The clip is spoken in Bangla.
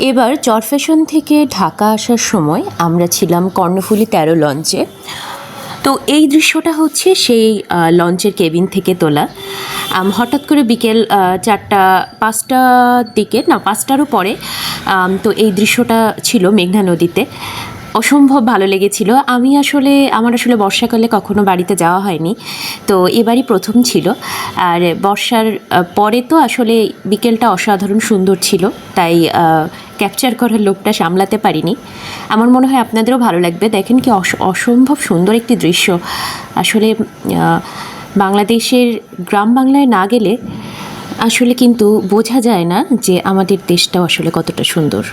এবার চরফ্যাশন থেকে ঢাকা আসার সময় আমরা ছিলাম কর্ণফুলী 13 লঞ্চে। তো এই দৃশ্যটা হচ্ছে সেই লঞ্চের কেবিন থেকে তোলা। হঠাৎ করে বিকেল 4টা-5টার দিকে, না 5টারও পরে, তো এই দৃশ্যটা ছিল মেঘনা নদীতে। অসম্ভব ভালো লেগেছিল। আমার আসলে বর্ষাকালে কখনো বাড়িতে যাওয়া হয়নি, তো এবারই প্রথম ছিল। আর বর্ষার পরে তো আসলে বিকেলটা অসাধারণ সুন্দর ছিল, তাই ক্যাপচার করার লোভটা সামলাতে পারিনি। আমার মনে হয় আপনাদেরও ভালো লাগবে। দেখেন কি অসম্ভব সুন্দর একটি দৃশ্য। আসলে বাংলাদেশের গ্রাম বাংলায় না গেলে আসলে কিন্তু বোঝা যায় না যে আমাদের দেশটাও আসলে কতটা সুন্দর।